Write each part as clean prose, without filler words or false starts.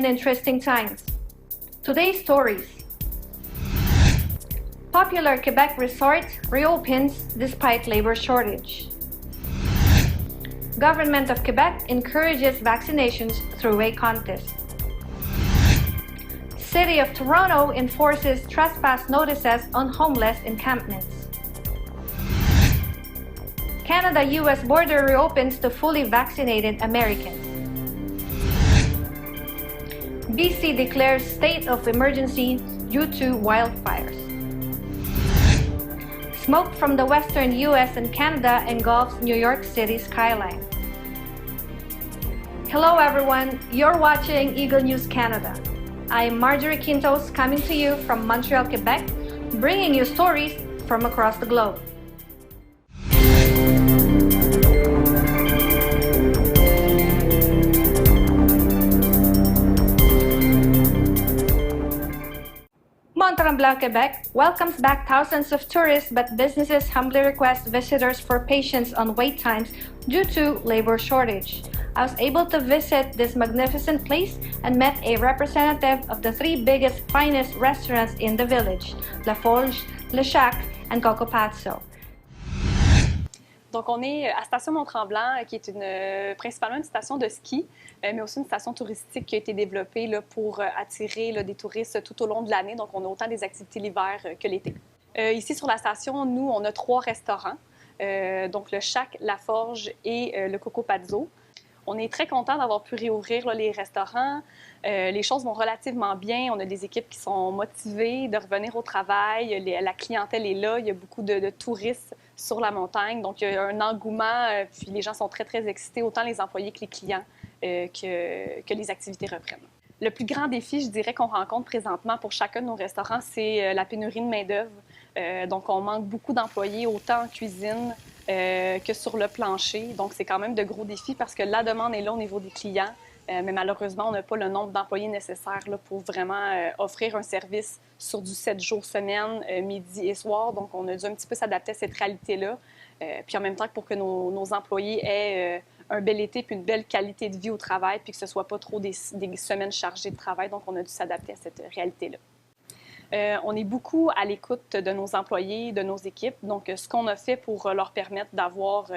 in interesting times. Today's stories. Popular Quebec resort reopens despite labor shortage. Government of Quebec encourages vaccinations through a contest. City of Toronto enforces trespass notices on homeless encampments. Canada-U.S border reopens to fully vaccinated Americans. BC declares state of emergency due to wildfires. Smoke from the western U.S. and Canada engulfs New York City skyline. Hello everyone, you're watching Eagle News Canada. I'm Marjorie Quintos coming to you from Montreal, Quebec, bringing you stories from across the globe. Mont-Tremblant, Quebec welcomes back thousands of tourists, but businesses humbly request visitors for patience on wait times due to labor shortage. I was able to visit this magnificent place and met a representative of the three biggest, finest restaurants in the village, La Forge, Le Shack, and Coco Pazzo. Donc, on est à Station Mont-Tremblant, qui est principalement une station de ski, mais aussi une station touristique qui a été développée là, pour attirer des touristes tout au long de l'année. Donc, on a autant des activités l'hiver que l'été. Ici, sur la station, nous, on a 3 restaurants, donc le Shack, La Forge et le Coco Pazzo. On est très content d'avoir pu réouvrir là, les restaurants. Les choses vont relativement bien. On a des équipes qui sont motivées de revenir au travail. La clientèle est là. Il y a beaucoup de touristes sur la montagne. Donc, il y a un engouement. Puis les gens sont très, très excités, autant les employés que les clients, que les activités reprennent. Le plus grand défi, je dirais, qu'on rencontre présentement pour chacun de nos restaurants, c'est la pénurie de main-d'œuvre. Donc, on manque beaucoup d'employés, autant en cuisine que sur le plancher. Donc, c'est quand même de gros défis parce que la demande est là au niveau des clients, mais malheureusement, on n'a pas le nombre d'employés nécessaires là, pour vraiment offrir un service sur du 7 jours semaine, midi et soir. Donc, on a dû un petit peu s'adapter à cette réalité-là. Puis en même temps, pour que nos employés aient un bel été puis une belle qualité de vie au travail, puis que ce ne soit pas trop des semaines chargées de travail. Donc, on a dû s'adapter à cette réalité-là. On est beaucoup à l'écoute de nos employés, de nos équipes. Donc, ce qu'on a fait pour leur permettre d'avoir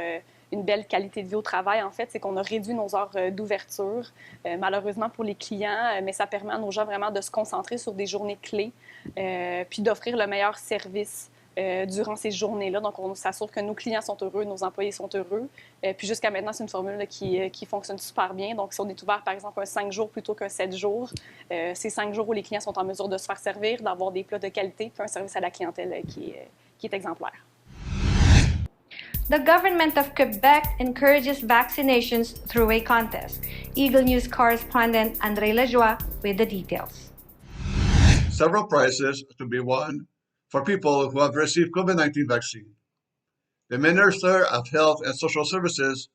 une belle qualité de vie au travail, en fait, c'est qu'on a réduit nos heures d'ouverture, malheureusement pour les clients, mais ça permet à nos gens vraiment de se concentrer sur des journées clés, puis d'offrir le meilleur service durant ces journées-là. Donc, on s'assure que nos clients sont heureux, nos employés sont heureux. Puis jusqu'à maintenant, c'est une formule là, qui fonctionne super bien. Donc, si on est ouvert, par exemple, un 5 jours plutôt qu'un 7 jours, c'est 5 jours où les clients sont en mesure de se faire servir, d'avoir des plats de qualité, puis un service à la clientèle qui est exemplaire. The government of Quebec encourages vaccinations through a contest. Eagle News correspondent André Lajoie with the details. Several prizes to be won for people who have received COVID-19 vaccine. The Minister of Health and Social Services,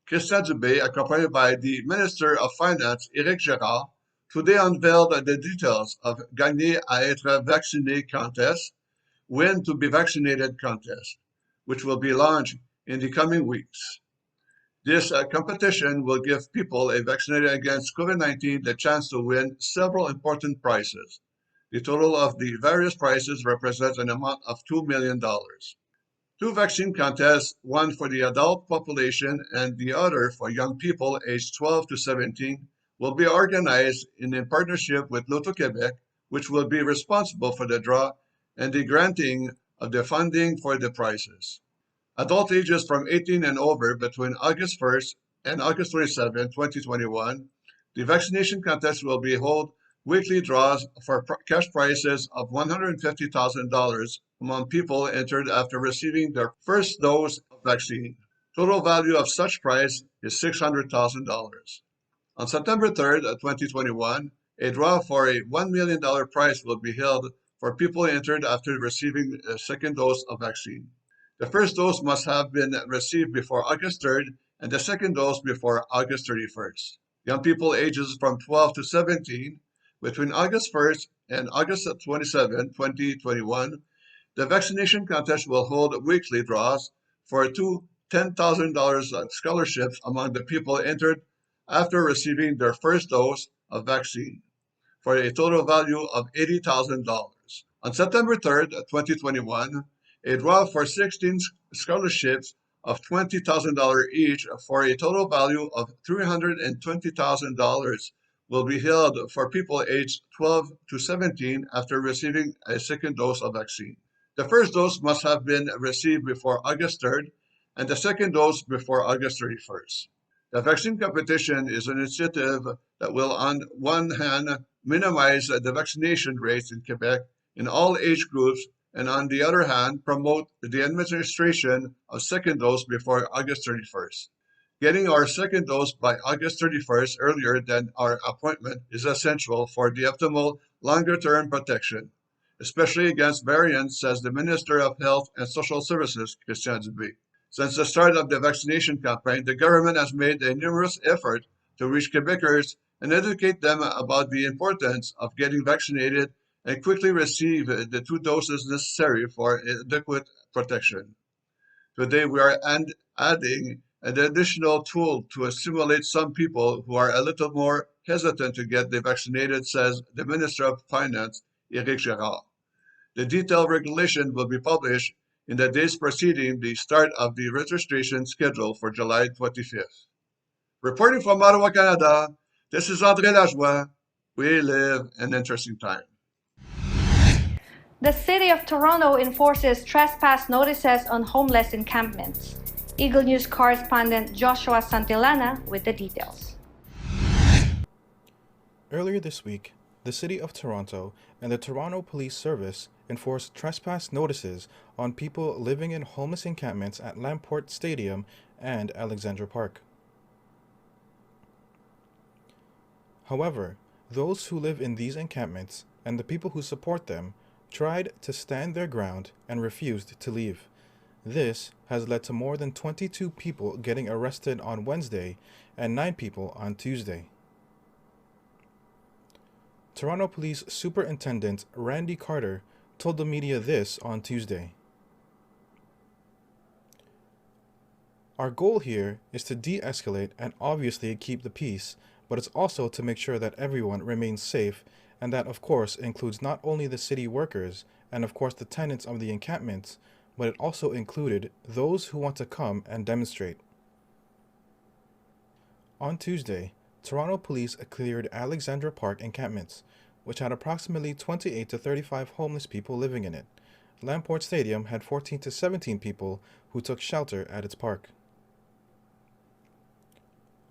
Christian Dubé, accompanied by the Minister of Finance, Éric Girard, today unveiled the details of Gagner à être vacciné contest, Win to be vaccinated contest, which will be launched in the coming weeks. This competition will give people vaccinated against COVID-19 the chance to win several important prizes. The total of the various prizes represents an amount of $2 million. 2 vaccine contests, one for the adult population and the other for young people aged 12 to 17, will be organized in partnership with Loto Quebec, which will be responsible for the draw and the granting of the funding for the prizes. Adult ages from 18 and over between August 1st and August 27, 2021, the vaccination contest will be held weekly draws for cash prizes of $150,000 among people entered after receiving their first dose of vaccine. Total value of such prize is $600,000. On September 3rd, 2021, a draw for a $1 million prize will be held for people entered after receiving a second dose of vaccine. The first dose must have been received before August 3rd and the second dose before August 31st. Young people ages from 12 to 17 between August 1st and August 27, 2021, the vaccination contest will hold weekly draws for 2 $10,000 scholarships among the people entered after receiving their first dose of vaccine for a total value of $80,000. On September 3rd, 2021, a draw for 16 scholarships of $20,000 each for a total value of $320,000 will be held for people aged 12 to 17 after receiving a second dose of vaccine. The first dose must have been received before August 3rd and the second dose before August 31st. The vaccine competition is an initiative that will, on one hand, minimize the vaccination rates in Quebec in all age groups, and on the other hand, promote the administration of second dose before August 31st. Getting our second dose by August 31st earlier than our appointment is essential for the optimal longer-term protection, especially against variants, says the Minister of Health and Social Services, Christian Dubé. Since the start of the vaccination campaign, the government has made a numerous effort to reach Quebecers and educate them about the importance of getting vaccinated and quickly receive the 2 doses necessary for adequate protection. Today, we are adding an additional tool to stimulate some people who are a little more hesitant to get vaccinated, says the Minister of Finance, Éric Girard. The detailed regulation will be published in the days preceding the start of the registration schedule for July 25th. Reporting from Ottawa, Canada, this is André Lajoie. We live in interesting time. The City of Toronto enforces trespass notices on homeless encampments. Eagle News correspondent Joshua Santillana with the details. Earlier this week, the City of Toronto and the Toronto Police Service enforced trespass notices on people living in homeless encampments at Lamport Stadium and Alexandra Park. However, those who live in these encampments and the people who support them tried to stand their ground and refused to leave. This has led to more than 22 people getting arrested on Wednesday and 9 people on Tuesday. Toronto Police Superintendent Randy Carter told the media this on Tuesday. Our goal here is to de-escalate and obviously keep the peace, but it's also to make sure that everyone remains safe, and that of course includes not only the city workers and of course the tenants of the encampments, but it also included those who want to come and demonstrate. On Tuesday, Toronto Police cleared Alexandra Park encampments, which had approximately 28 to 35 homeless people living in it. Lamport Stadium had 14 to 17 people who took shelter at its park.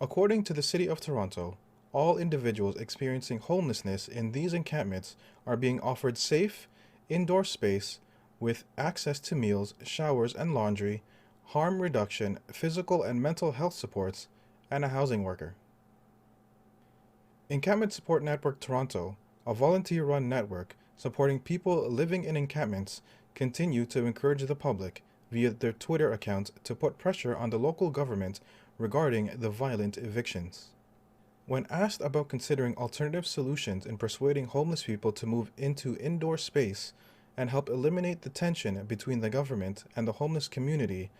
According to the City of Toronto, all individuals experiencing homelessness in these encampments are being offered safe, indoor space with access to meals, showers and laundry, harm reduction, physical and mental health supports, and a housing worker. Encampment Support Network Toronto, a volunteer-run network supporting people living in encampments, continue to encourage the public via their Twitter account to put pressure on the local government regarding the violent evictions. When asked about considering alternative solutions in persuading homeless people to move into indoor space and help eliminate the tension between the government and the homeless community,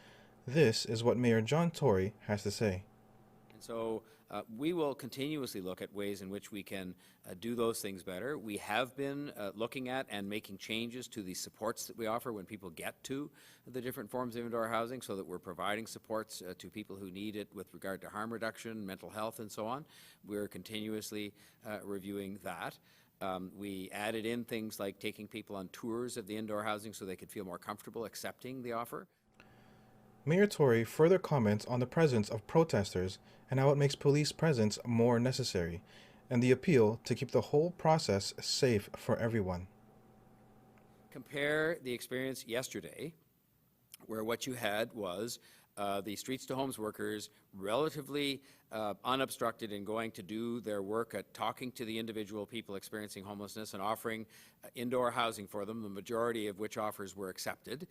this is what Mayor John Tory has to say. And so we will continuously look at ways in which we can do those things better. We have been looking at and making changes to the supports that we offer when people get to the different forms of indoor housing, so that we're providing supports to people who need it with regard to harm reduction, mental health, and so on. We're continuously reviewing that. We added in things like taking people on tours of the indoor housing so they could feel more comfortable accepting the offer. Mayor Tory further comments on the presence of protesters and how it makes police presence more necessary, and the appeal to keep the whole process safe for everyone. Compare the experience yesterday, where what you had was the Streets to Homes workers relatively unobstructed in going to do their work at talking to the individual people experiencing homelessness and offering indoor housing for them, the majority of which offers were accepted,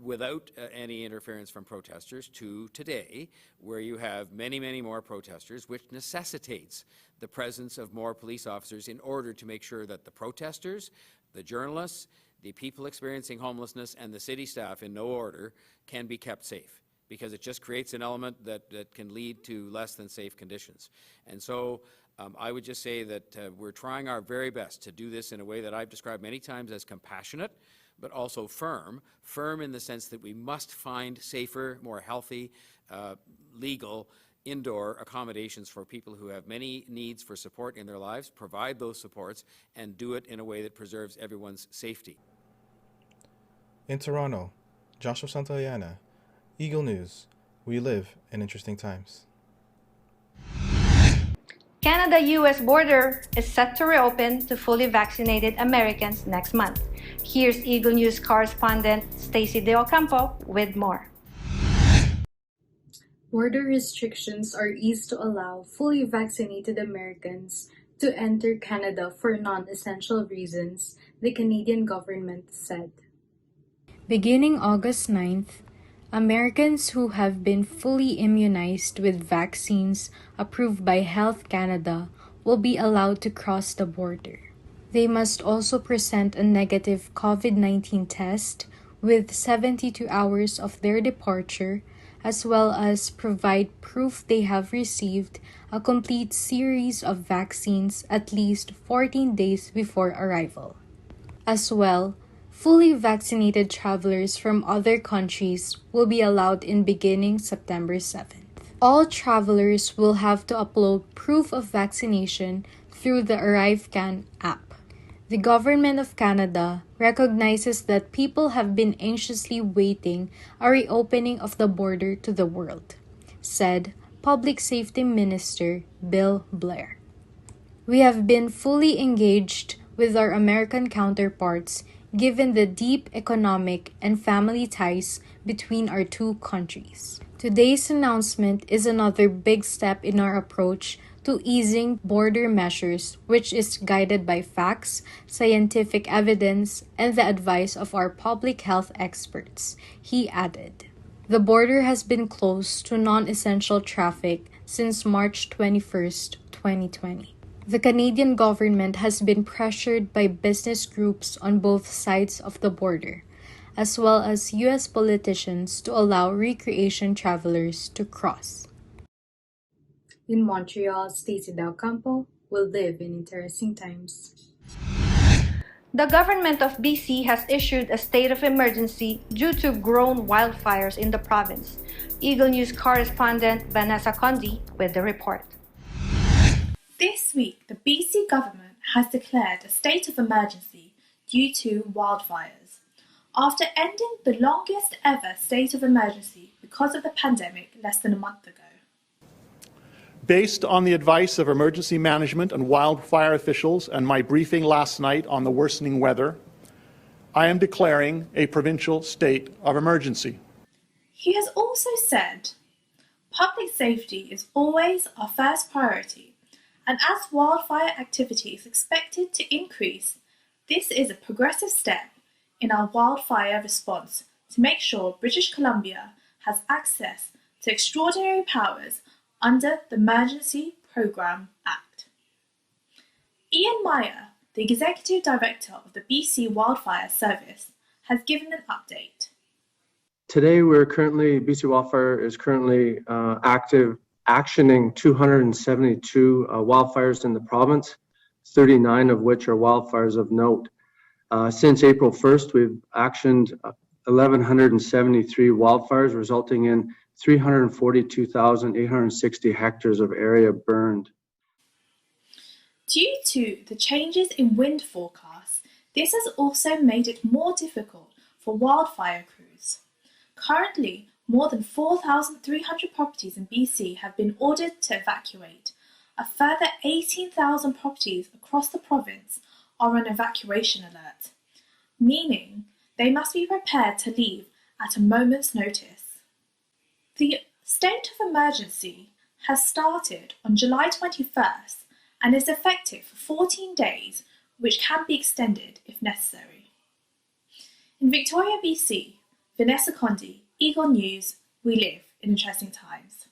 without any interference from protesters, to today, where you have many, many more protesters, which necessitates the presence of more police officers in order to make sure that the protesters, the journalists, the people experiencing homelessness, and the city staff, in no order, can be kept safe, because it just creates an element that can lead to less than safe conditions. And so I would just say that we're trying our very best to do this in a way that I've described many times as compassionate, but also firm. Firm in the sense that we must find safer, more healthy, legal, indoor accommodations for people who have many needs for support in their lives, provide those supports, and do it in a way that preserves everyone's safety. In Toronto, Joshua Santayana, Eagle News. We live in interesting times. Canada-US border is set to reopen to fully vaccinated Americans next month. Here's Eagle News correspondent Stacey De Ocampo with more. Border restrictions are eased to allow fully vaccinated Americans to enter Canada for non-essential reasons, the Canadian government said. Beginning August 9th, Americans who have been fully immunized with vaccines approved by Health Canada will be allowed to cross the border. They must also present a negative COVID-19 test with 72 hours of their departure, as well as provide proof they have received a complete series of vaccines at least 14 days before arrival. As well, fully vaccinated travelers from other countries will be allowed in beginning September 7th. All travelers will have to upload proof of vaccination through the ArriveCan app. The Government of Canada recognizes that people have been anxiously waiting a reopening of the border to the world, said Public Safety Minister Bill Blair. We have been fully engaged with our American counterparts given the deep economic and family ties between our two countries. Today's announcement is another big step in our approach to easing border measures, which is guided by facts, scientific evidence, and the advice of our public health experts, he added. The border has been closed to non-essential traffic since March 21st, 2020. The Canadian government has been pressured by business groups on both sides of the border, as well as U.S. politicians to allow recreation travelers to cross. In Montreal, Stacey De Ocampo will live in interesting times. The government of BC has issued a state of emergency due to grown wildfires in the province. Eagle News correspondent Vanessa Condi with the report. This week, the BC government has declared a state of emergency due to wildfires, after ending the longest ever state of emergency because of the pandemic less than a month ago. Based on the advice of emergency management and wildfire officials and my briefing last night on the worsening weather, I am declaring a provincial state of emergency. He has also said, public safety is always our first priority, and as wildfire activity is expected to increase, this is a progressive step in our wildfire response to make sure British Columbia has access to extraordinary powers under the Emergency Programme Act. Ian Meyer, the Executive Director of the BC Wildfire Service, has given an update. Today, BC Wildfire is currently actioning 272 wildfires in the province, 39 of which are wildfires of note. Since April 1st, we've actioned 1,173 wildfires, resulting in 342,860 hectares of area burned. Due to the changes in wind forecasts, this has also made it more difficult for wildfire crews. Currently, more than 4,300 properties in BC have been ordered to evacuate. A further 18,000 properties across the province are on evacuation alert, meaning they must be prepared to leave at a moment's notice. The state of emergency has started on July 21st and is effective for 14 days, which can be extended if necessary. In Victoria, BC, Vanessa Condi, Eagle News, we live in interesting times.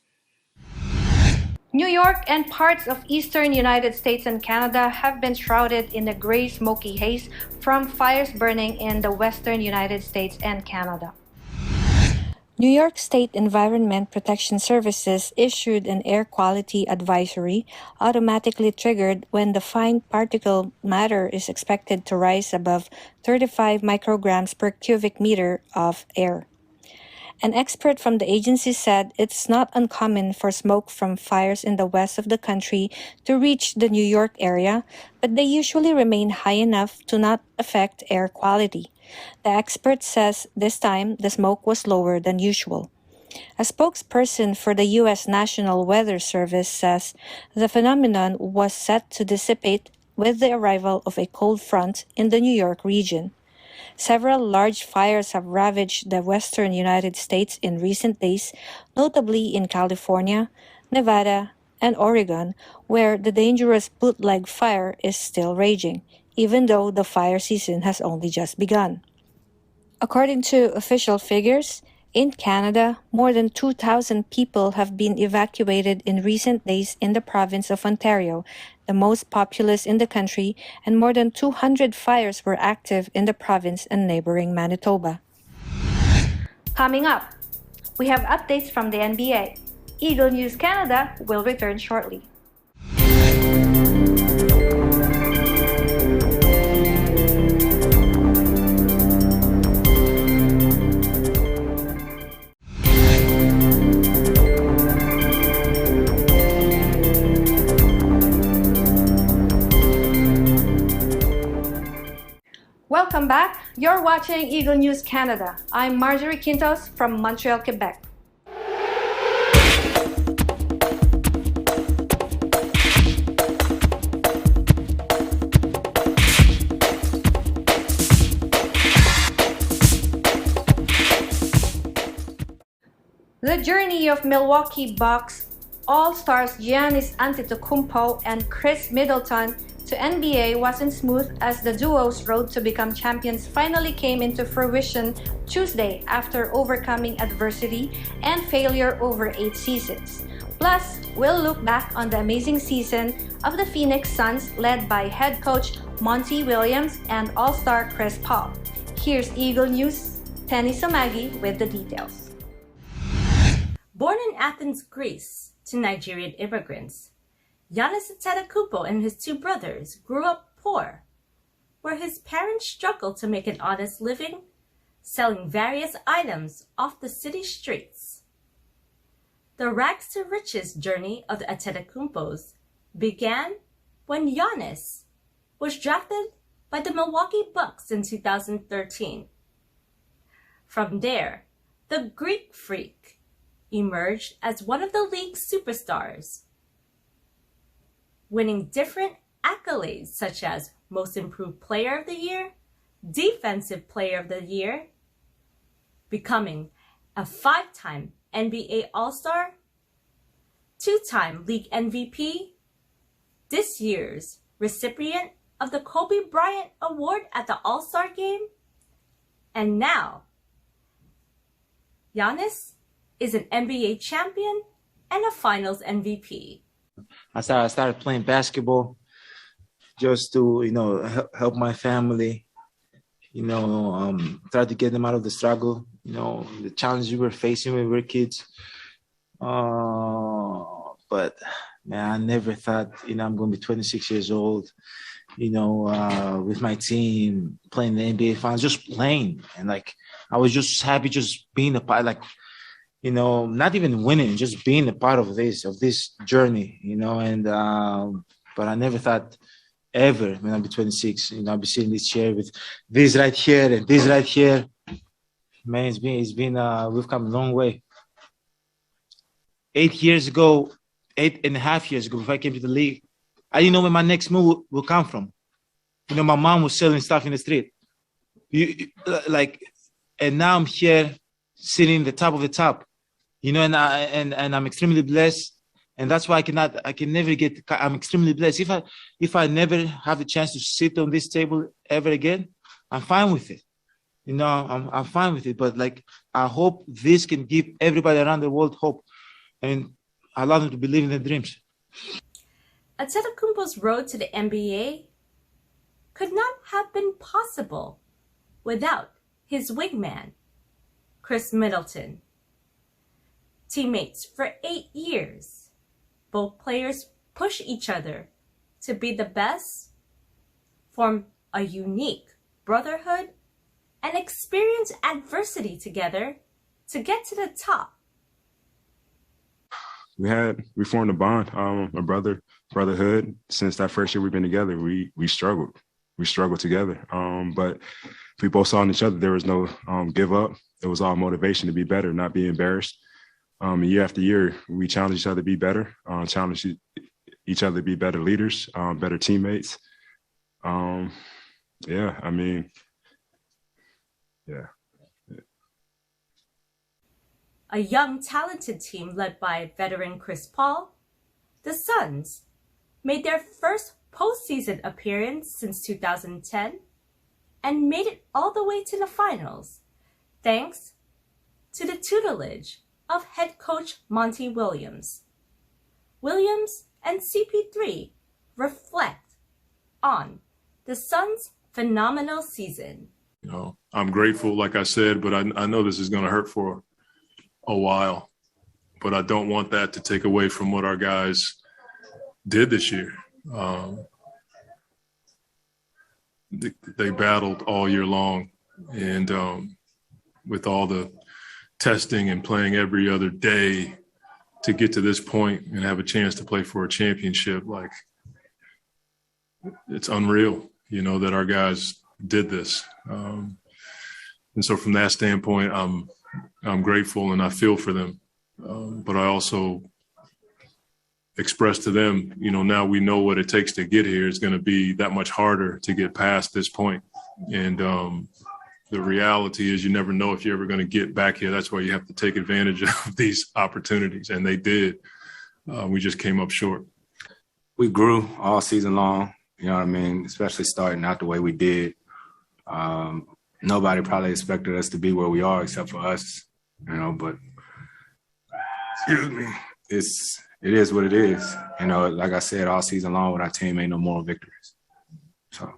New York and parts of eastern United States and Canada have been shrouded in a gray smoky haze from fires burning in the western United States and Canada. New York State Environment Protection Services issued an air quality advisory automatically triggered when the fine particle matter is expected to rise above 35 micrograms per cubic meter of air. An expert from the agency said it's not uncommon for smoke from fires in the west of the country to reach the New York area, but they usually remain high enough to not affect air quality. The expert says this time the smoke was lower than usual. A spokesperson for the U.S. National Weather Service says the phenomenon was set to dissipate with the arrival of a cold front in the New York region. Several large fires have ravaged the western United States in recent days, notably in California, Nevada, and Oregon, where the dangerous bootleg fire is still raging, even though the fire season has only just begun. According to official figures, in Canada, more than 2,000 people have been evacuated in recent days in the province of Ontario, the most populous in the country, and more than 200 fires were active in the province and neighboring Manitoba. Coming up, we have updates from the NBA. Eagle News Canada will return shortly. Welcome back. You're watching Eagle News Canada. I'm Marjorie Quintos from Montreal, Quebec. The journey of Milwaukee Bucks All-Stars Giannis Antetokounmpo and Chris Middleton to NBA wasn't smooth as the duo's road to become champions finally came into fruition Tuesday after overcoming adversity and failure over 8 seasons. Plus, we'll look back on the amazing season of the Phoenix Suns led by head coach Monty Williams and All-Star Chris Paul. Here's Eagle News' Penny Somagi with the details. Born in Athens, Greece, to Nigerian immigrants, Giannis Antetokounmpo and his 2 brothers grew up poor, where his parents struggled to make an honest living, selling various items off the city streets. The rags to riches journey of the Antetokounmpos began when Giannis was drafted by the Milwaukee Bucks in 2013. From there, the Greek Freak emerged as one of the league's superstars, winning different accolades such as Most Improved Player of the Year, Defensive Player of the Year, becoming a 5-time NBA All-Star, 2-time League MVP, this year's recipient of the Kobe Bryant Award at the All-Star Game, and now Giannis is an NBA champion and a Finals MVP. I started playing basketball just to, help my family, try to get them out of the struggle, the challenges we were facing when we were kids. But, man, I never thought, I'm going to be 26 years old, with my team, playing the NBA Finals, just playing. And, I was just happy just being a part, not even winning, just being a part of this journey, but I never thought ever when I'll be 26, I'll be sitting in this chair with this right here and this right here. Man, it's been, we've come a long way. 8.5 years ago, before I came to the league, I didn't know where my next move will come from. My mom was selling stuff in the street. And now I'm here sitting the top of the top. And I'm extremely blessed, and that's why I'm extremely blessed. If I never have the chance to sit on this table ever again, I'm fine with it. I'm fine with it. But I hope this can give everybody around the world hope, and allow them to believe in their dreams. Antetokounmpo's road to the NBA could not have been possible without his wingman, Chris Middleton. Teammates for 8 years, both players push each other to be the best, form a unique brotherhood, and experience adversity together to get to the top. We formed a bond, a brotherhood. Since that first year we've been together, we struggled together. But we both saw in each other there was no give up. It was all motivation to be better, not be embarrassed. Year after year, we challenged each other to be better, challenged each other to be better leaders, better teammates. A young, talented team led by veteran Chris Paul, the Suns made their first postseason appearance since 2010 and made it all the way to the finals, thanks to the tutelage of head coach Monty Williams. Williams and CP3 reflect on the Suns' phenomenal season. You know, I'm grateful, like I said, but I know this is going to hurt for a while, but I don't want that to take away from what our guys did this year. They battled all year long, and with all the testing and playing every other day to get to this point and have a chance to play for a championship, like, it's unreal, you know, that our guys did this. And so from that standpoint, I'm grateful and I feel for them. But I also express to them, you know, now we know what it takes to get here. It's going to be that much harder to get past this point. And the reality is you never know if you're ever going to get back here. That's why you have to take advantage of these opportunities. And they did. We just came up short. We grew all season long, you know what I mean, especially starting out the way we did. Nobody probably expected us to be where we are except for us, you know, but excuse me, it is what it is. You know, like I said, all season long with our team ain't no moral victories. So.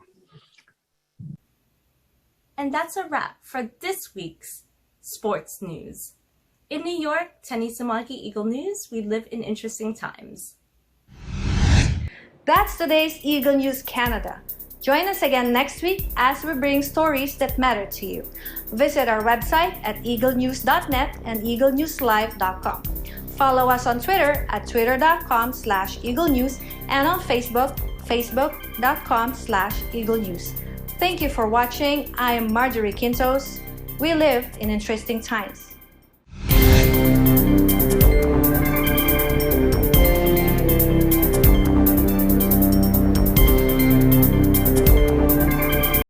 And that's a wrap for this week's sports news. In New York, Tenny Samagi Eagle News, we live in interesting times. That's today's Eagle News Canada. Join us again next week as we bring stories that matter to you. Visit our website at eaglenews.net and eaglenewslive.com. Follow us on Twitter at twitter.com/eaglenews and on Facebook, facebook.com/eaglenews. Thank you for watching. I am Marjorie Quintos. We live in interesting times.